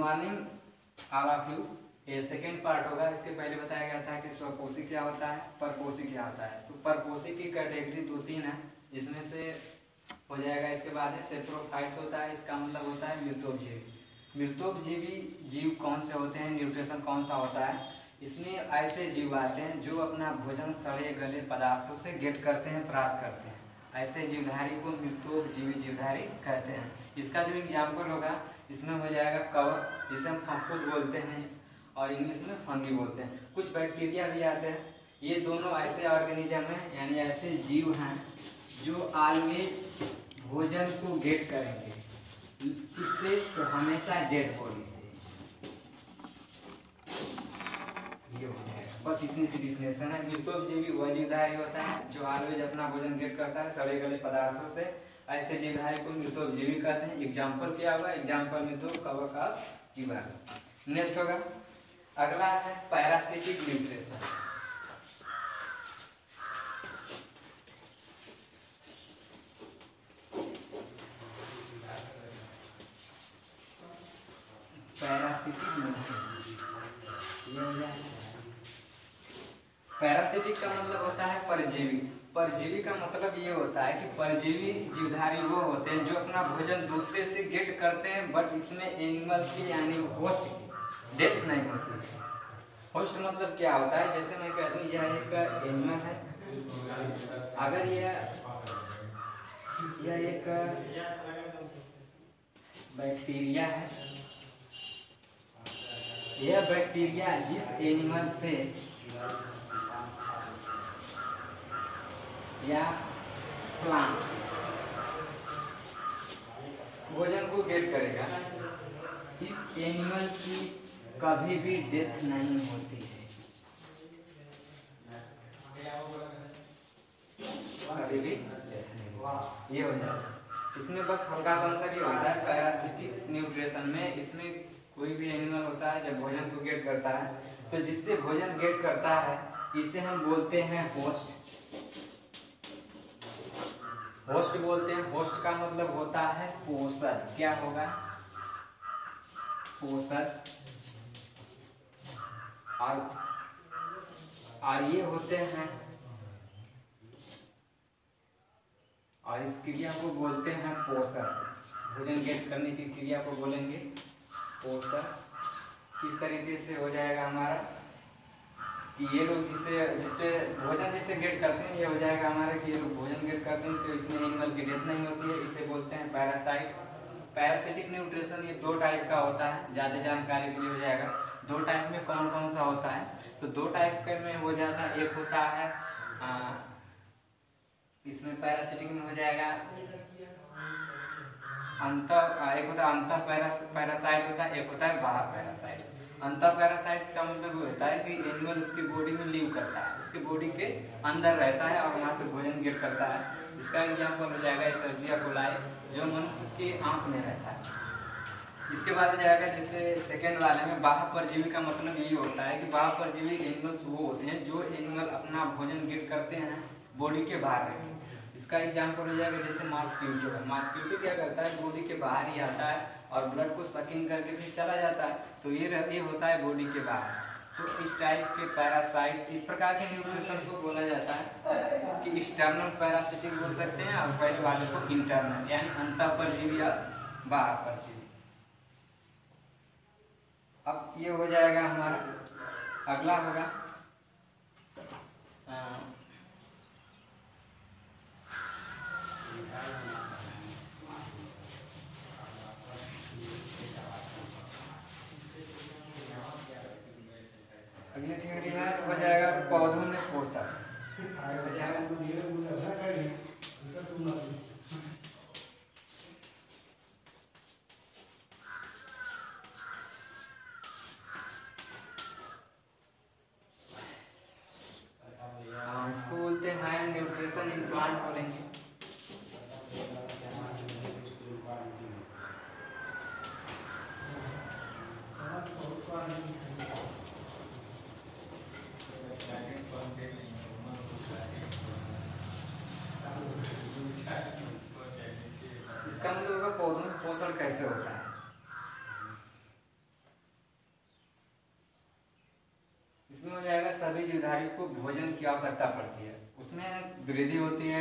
Morning all of you. ये second part होगा। इसके पहले बताया गया था कि स्वपोषी क्या होता है, परपोषी क्या होता है। तो परपोषी की कैटेगरी 2-3 है, जिसमें से हो जाएगा। इसके बाद है सेप्रोफाइट्स होता है, इसका मतलब होता है मृतोपजीवी। मृतोपजीवी जीव कौन से होते हैं, न्यूट्रिशन कौन सा होता है, इसमें ऐसे जीव आते हैं जो अपना भोजन सड़े गले पदार्थों से गेट करते हैं, प्राप्त करते हैं। ऐसे जीवधारी को मृतोपजीवी जीवधारी कहते हैं। इसका जो एग्जाम्पल होगा इसमें हो जाएगा कवक, जिसे हम फफूंद बोलते हैं और इंग्लिश में फंगी बोलते हैं। कुछ बैक्टीरिया भी आते हैं। ये दोनों ऐसे ऑर्गेनिज्म हैं, यानी ऐसे जीव हैं जो ऑलवेज भोजन को गेट करेंगे। इससे तो हमेशा डेड बॉडी से। ये हो जाएगा। बस इतनी सी डिफिनेशन है। मृतोपजीवी वह जीवधारी होता है जो ऑलवेज अपना भोजन गेट करता है सड़े गले पदार्थों से। ऐसे जीवधारी को मृतोपजीवी कहते हैं। एग्जाम्पल क्या होगा, एग्जाम्पल में तो कवक और जीवाणु। नेक्स्ट होगा, अगला है पैरासिटिक न्यूट्रिशन। पैरासिटिक न्यूट्रिशन ये हो जाएगा। पैरासिटिक का मतलब होता है परजीवी। परजीवी का मतलब ये होता है कि परजीवी जीवधारी वो होते हैं जो अपना भोजन दूसरे से गेट करते हैं, बट इसमें एनिमल की यानी होस्ट की डेथ नहीं होती है। होस्ट मतलब क्या होता है, जैसे मैं कहता हूँ यह एक एनिमल है, अगर यह एक बैक्टीरिया है, यह बैक्टीरिया जिस एनिमल से या प्लांट से भोजन को गेट करेगा, इस एनिमल की कभी भी डेथ नहीं होती है, कभी भी डेथ नहीं। ये हो जाएगा। इसमें बस हल्का सा अंतर ये होता है पैरासिटिक न्यूट्रिशन में, इसमें कोई भी एनिमल होता है जब भोजन को गेट करता है तो जिससे भोजन गेट करता है इसे हम बोलते हैं होस्ट। होस्ट बोलते हैं। होस्ट का मतलब होता है पोषक। क्या होगा, पोषक। और ये होते हैं, और इस क्रिया को बोलते हैं पोषक। भोजन गेट करने की क्रिया को बोलेंगे पोषक। किस तरीके से हो जाएगा हमारा कि ये लोग जिसपे भोजन जिससे गेट करते हैं, ये हो जाएगा हमारा कि ये लोग भोजन गेट करते हैं तो इसमें एनिमल की डेथ नहीं होती है, इसे बोलते हैं पैरासाइट। पैरासिटिक न्यूट्रिशन ये 2 टाइप का होता है, ज़्यादा जानकारी के लिए हो जाएगा। 2 टाइप में कौन कौन सा होता है, तो 2 टाइप के में हो जाता है। एक होता है इसमें पैरासिटिक में हो जाएगा एक होता है अंतः पैरासाइट होता है, एक होता है बाह्य पैरासाइट्स। अंतः पैरासाइट्स का मतलब होता है कि एनिमल उसकी बॉडी में लीव करता है, उसके बॉडी के अंदर रहता है और वहाँ से भोजन गेट करता है। इसका एग्जाम्पल हो जाएगा एसर्जिया कोलाई, जो मनुष्य की आंख में रहता है। इसके बाद हो जाएगा जैसे सेकेंड वाले में बाह्य परजीवी का मतलब ये होता है कि बाह्य परजीवी एनिमल्स वो होते हैं जो एनिमल अपना भोजन गेट करते हैं बॉडी के बाहर रहकर। इसका एग्जाम्पल हो जाएगा जैसे मॉस्किटो है। मॉस्किटो क्या करता है, बॉडी के बाहर ही आता है और ब्लड को सकिंग करके फिर चला जाता है, तो ये होता है बॉडी के बाहर। तो इस टाइप के पैरासाइट, इस प्रकार के न्यूट्रिशन को बोला जाता है कि एक्सटर्नल पैरासिटिक बोल सकते हैं, और पहले वाले को इंटरनल यानी अंतः परजीवी या बाह्य परजीवी। अब ये हो जाएगा हमारा। अगला होगा अगली थ्योरी है, हो जाएगा पौधों में पोषक। इसको बोलते हैं न्यूट्रिशन इन प्लांट बोलेंगे। इसका मतलब होगा पौधों में पोषण कैसे होता है। सभी जीवधारियों को भोजन की आवश्यकता पड़ती है। उसमें वृद्धि होती है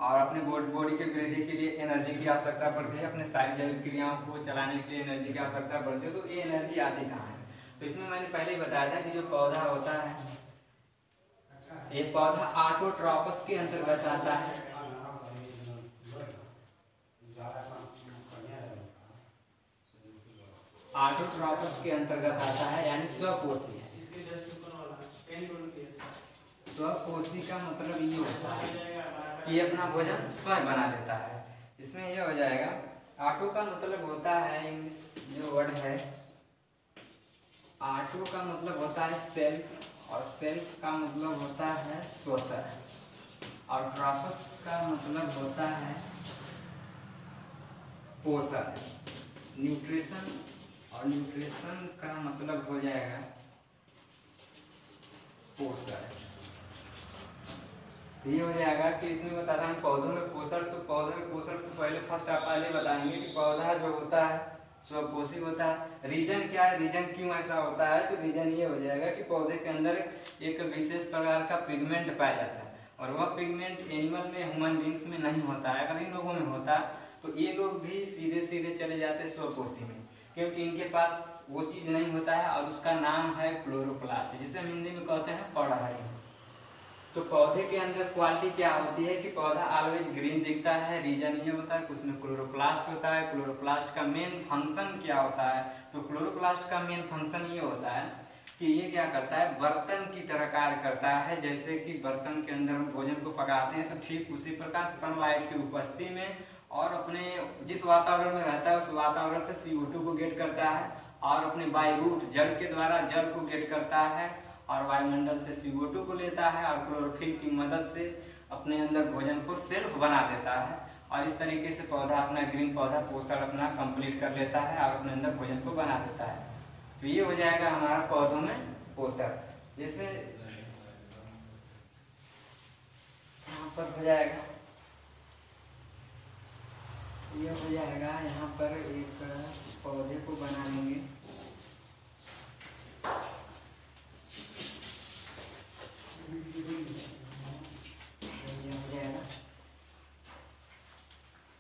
और अपने बॉडी के वृद्धि के लिए एनर्जी की आवश्यकता पड़ती है, अपने सारी जैविक क्रियाओं को चलाने के लिए एनर्जी की आवश्यकता पड़ती है। तो ये एनर्जी आती कहाँ है? तो इसमें मैंने पहले ही बताया था कि जो पौधा होता है, ये पौधा ऑटोट्रॉपस के अंतर्गत आता है। ऑटोट्रॉपस के अंतर्गत आता है, यानी स्वपोषी। स्वपोषी का मतलब ये होता है कि ये अपना भोजन स्वयं बना लेता है। इसमें ये हो जाएगा, ऑटो का मतलब होता है, जो वर्ड है ऑटो का मतलब होता है सेल्फ, और सेल्फ का मतलब होता है स्वतः, और ट्रॉपस का मतलब होता है पोषण, न्यूट्रिशन, और न्यूट्रिशन का मतलब हो जाएगा पोषण। ये हो जाएगा कि इसमें बता रहा हूँ पौधों में पोषण। तो पौधों में पोषण तो पहले फर्स्ट आप पहले बताएंगे कि पौधा जो होता है स्वपोषी होता है। रीजन क्या है, रीजन क्यों ऐसा होता है? तो रीजन ये हो जाएगा कि पौधे के अंदर एक विशेष प्रकार का पिगमेंट पाया जाता है, और वह पिगमेंट एनिमल में, ह्यूमन बींग्स में नहीं होता है। अगर इन लोगों में होता तो ये लोग भी सीधे सीधे चले जाते स्वपोषी में, क्योंकि इनके पास वो चीज नहीं होता है, और उसका नाम है क्लोरोप्लास्ट, जिसे हम हिंदी में कहते हैं पौधाहारी। तो पौधे के अंदर क्वालिटी क्या होती है कि पौधा ऑलवेज ग्रीन दिखता है। रीजन ये होता है कि उसमें क्लोरोप्लास्ट होता है। क्लोरोप्लास्ट का मेन फंक्शन क्या होता है? तो क्लोरोप्लास्ट का मेन फंक्शन ये होता है कि ये क्या करता है, बर्तन की तरह कार्य करता है। जैसे कि बर्तन के अंदर हम भोजन को पकाते हैं, तो ठीक उसी प्रकार सनलाइट की उपस्थिति में और अपने जिस वातावरण में रहता है उस वातावरण से CO2 को गेट करता है, और अपने बाय रूट जड़ के द्वारा जल को गेट करता है, और वायुमंडल से CO2 को लेता है, और क्लोरोफिल की मदद से अपने अंदर भोजन को सेल्फ बना देता है। और इस तरीके से पौधा अपना ग्रीन पौधा पोषण अपना कंप्लीट कर लेता है और अपने अंदर भोजन को बना देता है। तो ये हो जाएगा हमारा पौधों में पोषण। जैसे यहाँ पर हो जाएगा, ये हो जाएगा यहाँ पर एक पौधे को बना लेंगे।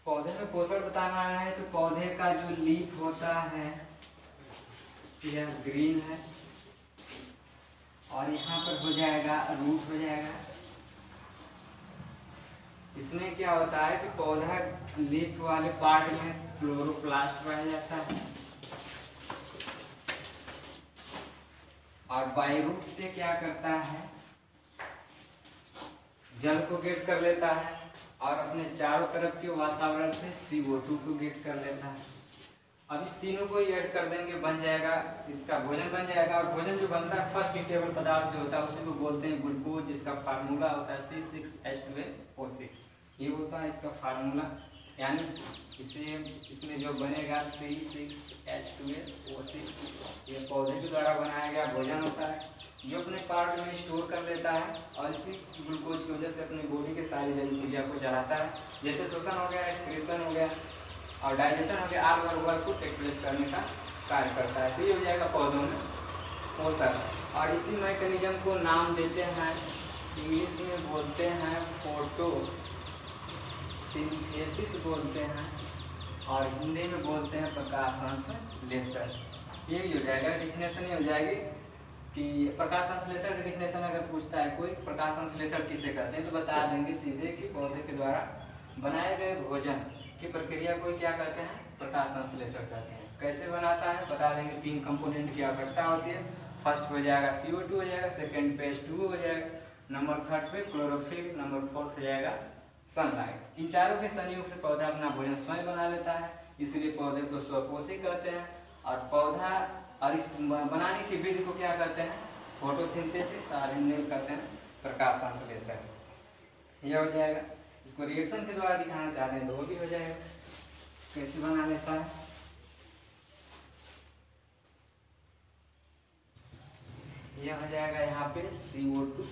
पौधे में पोषण बताना है तो पौधे का जो लीफ होता है यह ग्रीन है, और यहाँ पर हो जाएगा रूट हो जाएगा। इसमें क्या होता है कि पौधा लीफ वाले पार्ट में क्लोरोप्लास्ट पाया जाता है, और बाय रूट से क्या करता है, जल को गेट कर लेता है, और अपने चारों तरफ के वातावरण से CO2 को गेट कर लेता है। अब इस तीनों को ऐड कर देंगे, बन जाएगा इसका भोजन बन जाएगा। और भोजन जो बनता है फर्स्ट ईटेबल पदार्थ जो होता है उसी को बोलते हैं ग्लूकोज, जिसका फार्मूला होता है C6H12O6। ये होता है इसका फार्मूला, यानी इसमें जो बनेगा C6H12O6 ये पौधे के द्वारा बनाया गया भोजन होता है, जो अपने पार्ट में स्टोर कर लेता है, और इसी ग्लूकोज की वजह से अपनी बॉडी के सारी जैविक क्रिया को चलाता है। जैसे शोषण हो गया, एक्सक्रीशन हो गया, और डाइजेशन हो गया, आर वर्क को टेक प्लेस करने का कार्य करता है। तो ये हो जाएगा पौधों में पोषण। और इसी मैकेनिज्म को नाम देते हैं, इंग्लिश में बोलते हैं फोटोसिंथेसिस बोलते हैं, और हिंदी में बोलते हैं प्रकाश संश्लेषण। ये हो जाएगा डिफिनेशन। ये हो जाएगी कि प्रकाश संश्लेषण की डिफिनेशन अगर पूछता है कोई, प्रकाश संश्लेषण किसे कहते हैं, तो बता देंगे सीधे कि पौधे के द्वारा बनाए गए भोजन की प्रक्रिया को क्या कहते हैं, प्रकाश संश्लेषण कहते हैं। कैसे बनाता है बता देंगे। 3 कंपोनेंट की आवश्यकता होती है। फर्स्ट हो जाएगा CO2 हो जाएगा, सेकेंड पे H2O हो जाएगा, नंबर 3 पे क्लोरोफिल, नंबर 4 हो जाएगा सनलाइट। इन चारों के संयोग से पौधा अपना भोजन स्वयं बना लेता है, इसलिए पौधे को स्वपोषी कहते हैं। और पौधा और इस बनाने की विधि को क्या कहते हैं, फोटोसिंथेसिस, और हिंदी में कहते हैं प्रकाश संश्लेषण। यह हो जाएगा। इसको रिएक्शन के द्वारा दिखाना चाहते हैं तो वो भी हो जाएगा। कैसे बना लेता है, यह हो जाएगा यहाँ पे CO2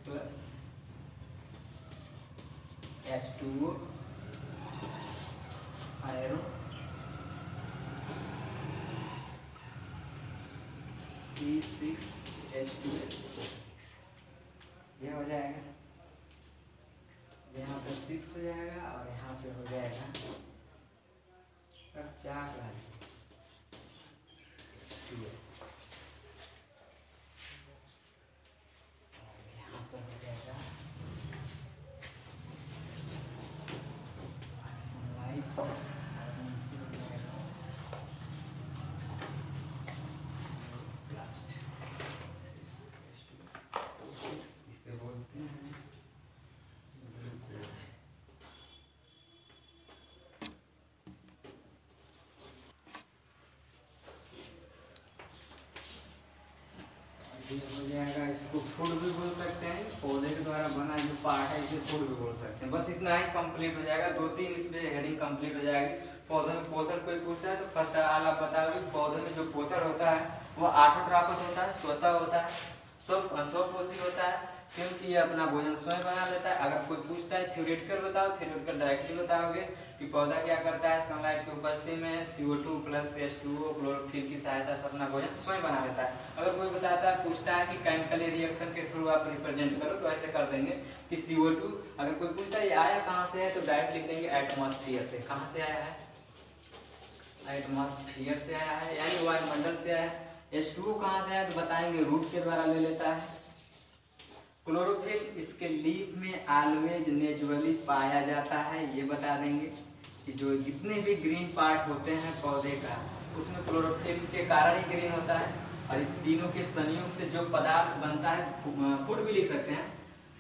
plus H2O iron C6H12O6 ये हो जाएगा, यहाँ पे 6 हो जाएगा और यहाँ पे हो जाएगा सब 4 वाले और यहाँ पर हो जाएगा सनलाइट और नीचे हो जाएगा ब्लास्ट। इसे बोलते हैं ग्लूकोज। ये हो जाएगा, इसको फूड भी बोल सकते हैं, पौधे के द्वारा बना जो पार्ट है इसे फूड भी बोल सकते हैं। बस इतना ही कंप्लीट हो जाएगा, 2-3 इसमें हेडिंग कंप्लीट हो जाएगी। पौधे में पोषण कोई पूछता है तो फर्स्ट आप बताओगे पौधे में जो पोषण होता है वो ऑटोट्रॉपस होता है, स्वतः होता है, स्वपोषी होता है, क्योंकि ये अपना भोजन स्वयं बना लेता है। अगर कोई पूछता है थ्योरेटिकल बताओ, थ्योरेटिकल डायरेक्टली बताओगे कि पौधा क्या करता है, सनलाइट की उपस्थिति में CO2 + H2O क्लोरोफिल की सहायता से अपना भोजन स्वयं बना लेता है। अगर कोई बताता है पूछता है कि केमिकल रिएक्शन के थ्रू आप रिप्रेजेंट करो तो ऐसे कर देंगे कि CO2। अगर कोई पूछता है ये आया कहाँ से है तो डायरेक्ट लिख देंगे एटमॉस्फेयर से। कहाँ से आया है, एटमॉस्फेयर से आया है, यानी वायुमंडल से आया है। H2O कहाँ से आया तो बताएंगे रूट के द्वारा ले लेता है। क्लोरोफिल इसके लीफ में ऑलवेज नेचुरली पाया जाता है, ये बता देंगे कि जो जितने भी ग्रीन पार्ट होते हैं पौधे का उसमें क्लोरोफिल के कारण ही ग्रीन होता है। और इस तीनों के संयोग से जो पदार्थ बनता है फूड भी लिख सकते हैं,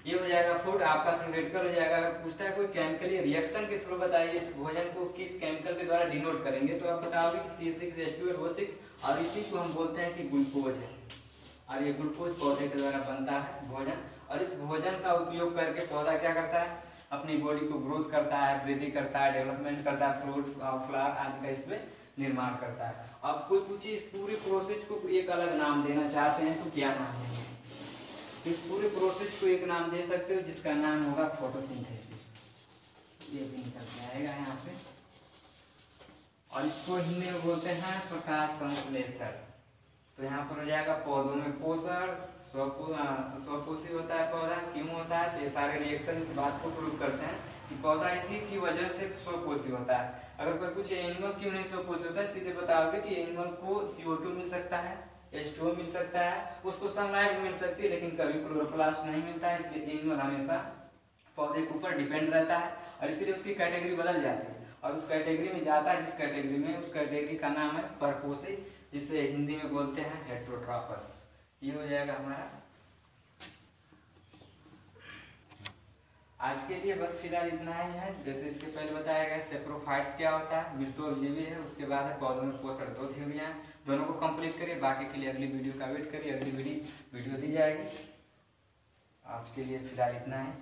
ये हो जाएगा फूड। आपका थ्योरेटिकल हो जाएगा। अगर पूछता है कोई केमिकली रिएक्शन के थ्रू बताइए इस भोजन को किस केमिकल के द्वारा डिनोट करेंगे तो आप बताओगे कि C6H12O6 और इसी को हम बोलते हैं कि ग्लूकोज है। और ये ग्लूकोज पौधे के द्वारा बनता है भोजन, और इस भोजन का उपयोग करके पौधा क्या करता है, अपनी बॉडी को ग्रोथ करता है, वृद्धि करता है, डेवलपमेंट करता है, फ्रूट फ्लावर आदि का इसमें निर्माण करता है। अब कोई पूछिए इस पूरी प्रोसेस को एक अलग नाम देना चाहते हैं तो क्या नाम देंगे? इस पूरे प्रोसेस को एक नाम दे सकते हो जिसका नाम होगा फोटोसिंथेसिस। ये भी निकल के आएगा यहाँ पे। और इसको हिंदी में बोलते हैं प्रकाश संश्लेषण। तो यहाँ पर हो जाएगा पौधों में पोषण, स्वपोषी होता है पौधा, क्यों होता है तो ये सारे रिएक्शन इस बात को प्रूव करते हैं कि पौधा इसी की वजह से स्वपोषी होता है। अगर कोई पूछे एनिमल क्यों नहीं स्वपोषी होता है, सीधे बताओगे कि एनिमल को CO2 मिल सकता है, H2O मिल सकता है, उसको सनलाइट मिल सकती है, लेकिन कभी क्लोरोप्लास्ट नहीं मिलता है। इसलिए एनिमल हमेशा पौधे के ऊपर डिपेंड रहता है और इसीलिए उसकी कैटेगरी बदल जाती है और उस कैटेगरी में जाता है जिस कैटेगरी में, उस कैटेगरी का नाम है परपोषी, जिसे हिंदी में बोलते हैं हेटेरोट्रॉपस। ये हो जाएगा हमारा। आज के लिए बस फिलहाल इतना ही है। जैसे इसके पहले बताया गया सेप्रोफाइट्स क्या होता है, मृतोपजीवी है, उसके बाद है पौधों में पोषण, 2 थ्योरियां, दोनों को कंप्लीट करिए। बाकी के लिए अगली वीडियो का वेट करिए, अगली वीडियो दी जाएगी। आज के लिए फिलहाल इतना है।